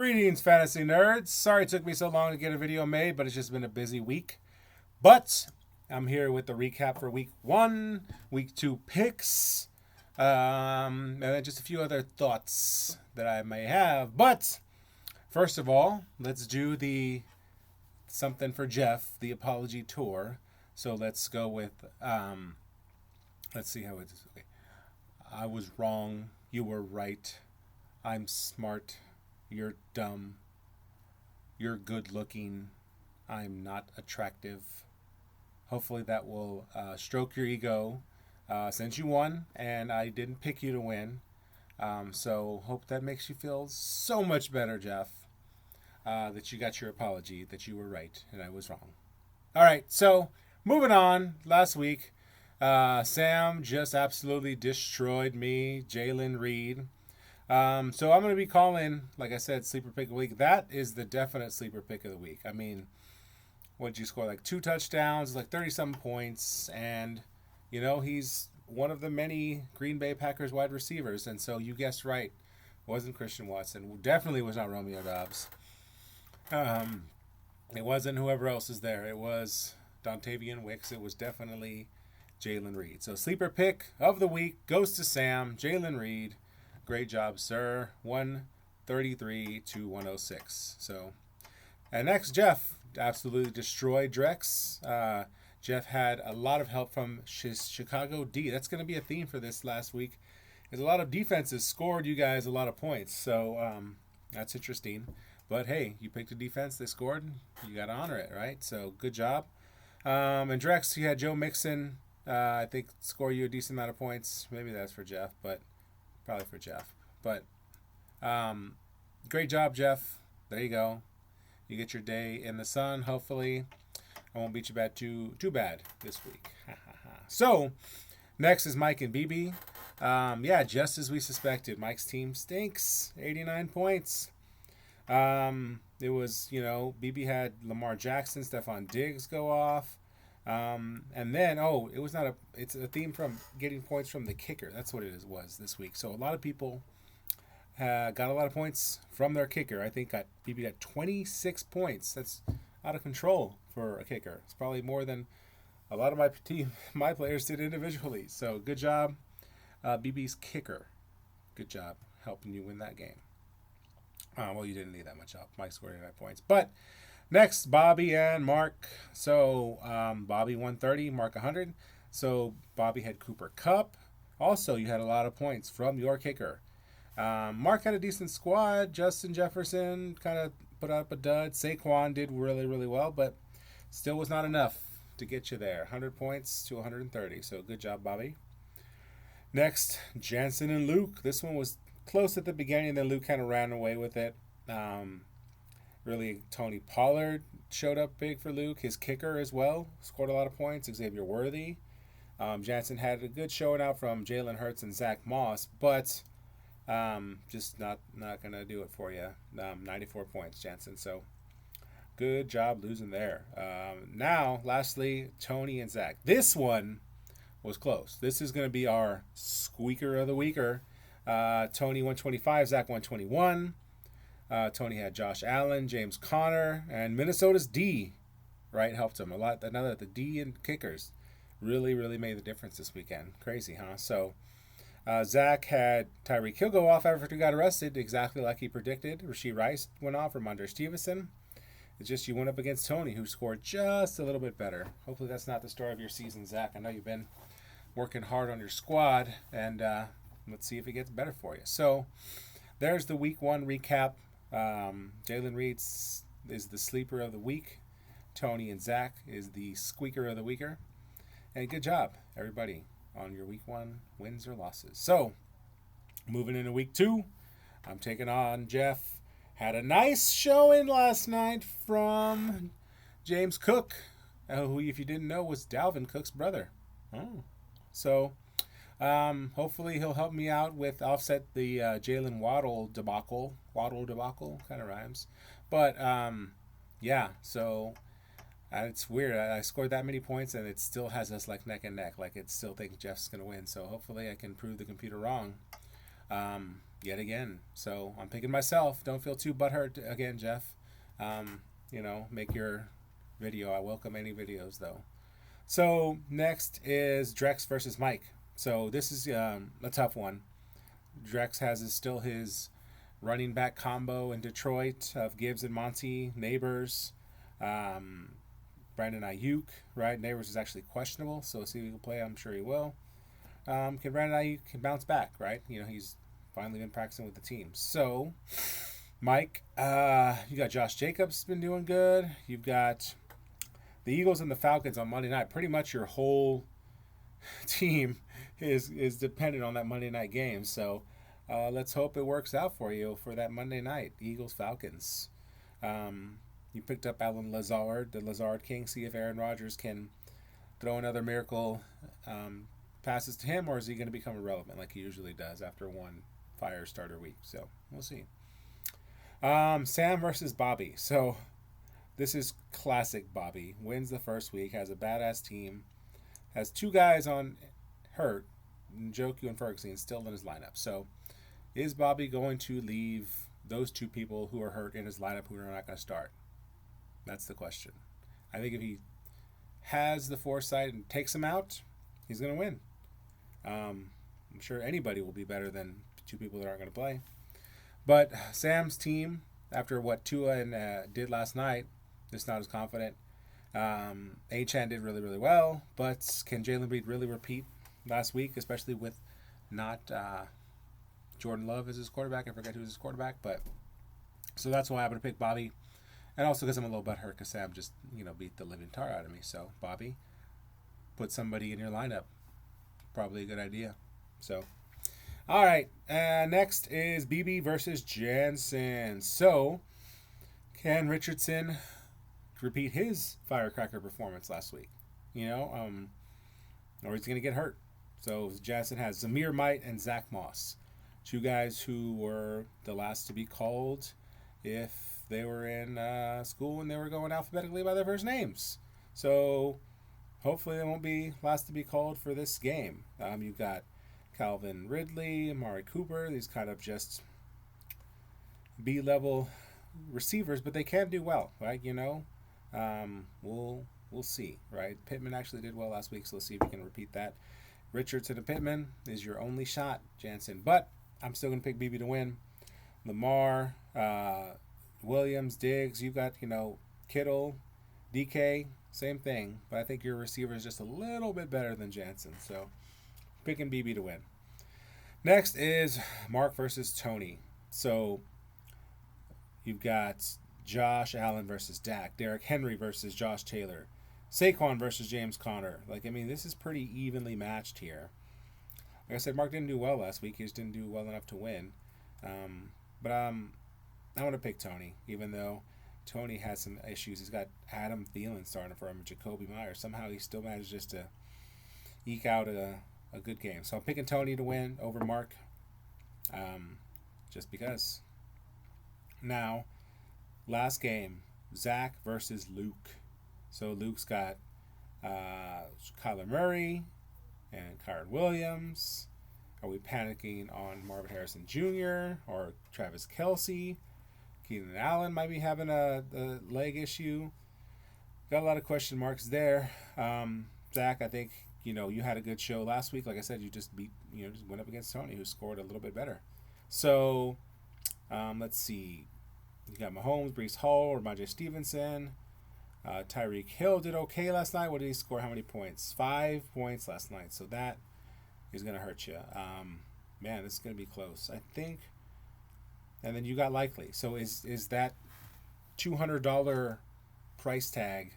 Greetings, fantasy nerds. Sorry it took me so long to get a video made, but it's just been a busy week. But I'm here with the recap for week one, week two picks, and then just a few other thoughts that I may have. But first of all, let's do the something for Jeff, the apology tour. So let's go with, let's see how it is. Okay. I was wrong. You were right. I'm smart. You're dumb. You're good looking. I'm not attractive. Hopefully that will stroke your ego since you won and I didn't pick you to win. So hope that makes you feel so much better, Jeff, that you got your apology, that you were right and I was wrong. All right, so moving on. Last week, Sam just absolutely destroyed me, Jalen Reed. So I'm going to be calling, like I said, sleeper pick of the week. That is the definite sleeper pick of the week. I mean, what did you score? Like 2 touchdowns, like 30-something points. And, you know, he's one of the many Green Bay Packers wide receivers. And so you guessed right. It wasn't Christian Watson. Definitely was not Romeo Dobbs. It wasn't whoever else is there. It was Dontavian Wicks. It was definitely Jalen Reed. So sleeper pick of the week goes to Sam, Jalen Reed. Great job, sir. 133 to 106. So, and next, Jeff absolutely destroyed Drex. Jeff had a lot of help from Chicago D. That's going to be a theme for this last week. There's a lot of defenses scored you guys a lot of points. So that's interesting. But hey, you picked a defense, they scored. You got to honor it, right? So good job. And Drex, you had Joe Mixon. I think score you a decent amount of points. Maybe that's for Jeff, but probably for Jeff. But great job, Jeff. There you go. You get your day in the sun, hopefully. I won't beat you bad too bad this week. So, next is Mike and BB. Yeah, just as we suspected, Mike's team stinks. 89 points. It was, BB had Lamar Jackson, Stephon Diggs go off. And then, it's a theme from getting points from the kicker. That's what it was this week. So a lot of people got a lot of points from their kicker. I think BB got 26 points. That's out of control for a kicker. It's probably more than a lot of my players did individually. So good job, BB's kicker. Good job helping you win that game. Well, you didn't need that much help. Mike scored 89 points. But next, Bobby and Mark. So Bobby 130, Mark 100. So Bobby had Cooper Kupp. Also, you had a lot of points from your kicker. Mark had a decent squad. Justin Jefferson kind of put up a dud. Saquon did really, really well, but still was not enough to get you there. 100 points to 130. So good job, Bobby. Next, Jansen and Luke. This one was close at the beginning, then Luke kind of ran away with it. Really, Tony Pollard showed up big for Luke. His kicker as well scored a lot of points. Xavier Worthy. Jansen had a good showing out from Jalen Hurts and Zach Moss, but just not going to do it for you. 94 points, Jansen. So good job losing there. Now, lastly, Tony and Zach. This one was close. This is going to be our squeaker of the weeker. Tony 125, Zach 121. Tony had Josh Allen, James Conner, and Minnesota's D, right, helped him a lot. Another the D and kickers really, really made the difference this weekend. Crazy, huh? So Zach had Tyreek Hill go off after he got arrested, exactly like he predicted. Rashee Rice went off from Ramondre Stevenson. It's just you went up against Tony, who scored just a little bit better. Hopefully that's not the story of your season, Zach. I know you've been working hard on your squad, and let's see if it gets better for you. So there's the week one recap. Jalen Reed is the sleeper of the week. Tony and Zach is the squeaker of the weeker. And good job, everybody, on your week one wins or losses. So, moving into week two, I'm taking on Jeff. Had a nice showing last night from James Cook, who, if you didn't know, was Dalvin Cook's brother. Oh. So, hopefully he'll help me out with offset the Jalen Waddle debacle. Waddle debacle kind of rhymes, but yeah. So it's weird. I scored that many points and it still has us like neck and neck. Like it still thinks Jeff's gonna win. So hopefully I can prove the computer wrong. yet again. So I'm picking myself. Don't feel too butthurt again, Jeff. Make your video. I welcome any videos though. So next is Drex versus Mike. So this is a tough one. Drex has still his running back combo in Detroit of Gibbs and Monty, Neighbors, Brandon Ayuk, right? Neighbors is actually questionable, so see if he can play. I'm sure he will. Can Brandon Ayuk can bounce back, right? He's finally been practicing with the team. So, Mike, you got Josh Jacobs been doing good. You've got the Eagles and the Falcons on Monday night. Pretty much your whole team is dependent on that Monday night game. So, let's hope it works out for you for that Monday night, Eagles Falcons. You picked up Alan Lazard, the Lazard King. See if Aaron Rodgers can throw another miracle passes to him, or is he going to become irrelevant like he usually does after one fire starter week? So we'll see. Sam versus Bobby. So this is classic Bobby. Wins the first week, has a badass team, has two guys on hurt, Njoku and Ferguson still in his lineup. So is Bobby going to leave those two people who are hurt in his lineup who are not going to start? That's the question. I think if he has the foresight and takes them out, he's going to win. I'm sure anybody will be better than two people that aren't going to play. But Sam's team, after what Tua did last night, is not as confident. Achane did really, really well, but can Jalen Reed really repeat last week, especially with not Jordan Love as his quarterback? I forget who's his quarterback, but so that's why I'm going to pick Bobby. And also because I'm a little butthurt because Sam just, beat the living tar out of me. So, Bobby, put somebody in your lineup. Probably a good idea. So, all right. Next is BB versus Jansen. So, can Richardson repeat his firecracker performance last week? Or he's going to get hurt. So, Jansen has Zamir Might and Zach Moss. Two guys who were the last to be called if they were in school and they were going alphabetically by their first names. So hopefully they won't be last to be called for this game. You've got Calvin Ridley, Amari Cooper, these kind of just B-level receivers, but they can do well, right? We'll see, right? Pittman actually did well last week, so let's see if we can repeat that. Richardson and Pittman is your only shot, Jansen. But I'm still going to pick BB to win. Lamar, Williams, Diggs, you got, Kittle, DK, same thing. But I think your receiver is just a little bit better than Jansen. So picking BB to win. Next is Mark versus Tony. So you've got Josh Allen versus Dak, Derrick Henry versus Josh Taylor, Saquon versus James Conner. This is pretty evenly matched here. Like I said, Mark didn't do well last week. He just didn't do well enough to win. But I want to pick Tony, even though Tony has some issues. He's got Adam Thielen starting for him and Jacoby Myers. Somehow he still manages to eke out a good game. So I'm picking Tony to win over Mark, just because. Now, last game, Zach versus Luke. So Luke's got Kyler Murray and Kyron Williams. Are we panicking on Marvin Harrison Jr. or Travis Kelce? Keenan Allen might be having a leg issue. Got a lot of question marks there. Zach, I think, you had a good show last week. Like I said, you just went up against Tony, who scored a little bit better. So, let's see. You got Mahomes, Breece Hall, Ramondre Stevenson. Tyreek Hill did okay last night. What did he score? How many points? 5 points last night. So that is going to hurt you. Man, this is going to be close, I think. And then you got Likely. So is that $200 price tag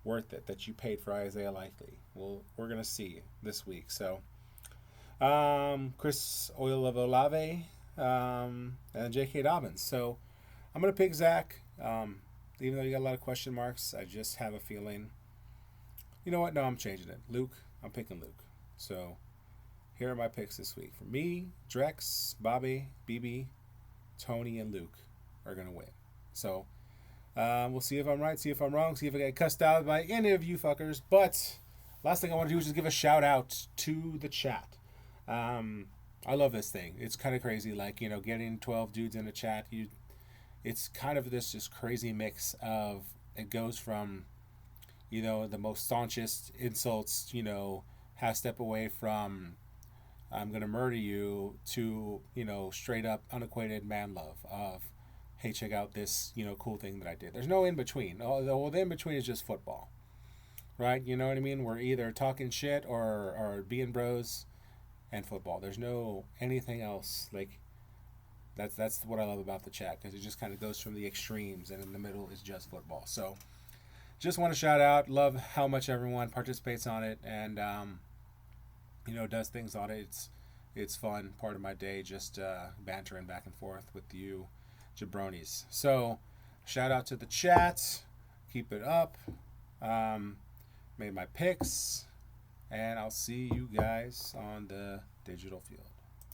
worth it that you paid for Isaiah Likely? Well, we're going to see this week. So Chris Olave and J.K. Dobbins. So I'm going to pick Zach. Even though you got a lot of question marks, I just have a feeling. You know what? No, I'm changing it. Luke. I'm picking Luke. So here are my picks this week. For me, Drex, Bobby, BB, Tony, and Luke are going to win. So we'll see if I'm right, see if I'm wrong, see if I get cussed out by any of you fuckers. But last thing I want to do is just give a shout out to the chat. I love this thing. It's kind of crazy. Like, getting 12 dudes in a chat. It's kind of this just crazy mix of, it goes from, the most staunchest insults, half step away from I'm going to murder you to, straight up unequated man love of, hey, check out this, cool thing that I did. There's no in between. The in between is just football, right? You know what I mean? We're either talking shit or being bros and football. There's no anything else. Like, that's what I love about the chat, because it just kind of goes from the extremes, and in the middle is just football. So just want to shout out, love how much everyone participates on it and does things on it. It's fun, part of my day, just bantering back and forth with you jabronis. So shout out to the chat, keep it up. Made my picks, and I'll see you guys on the digital field.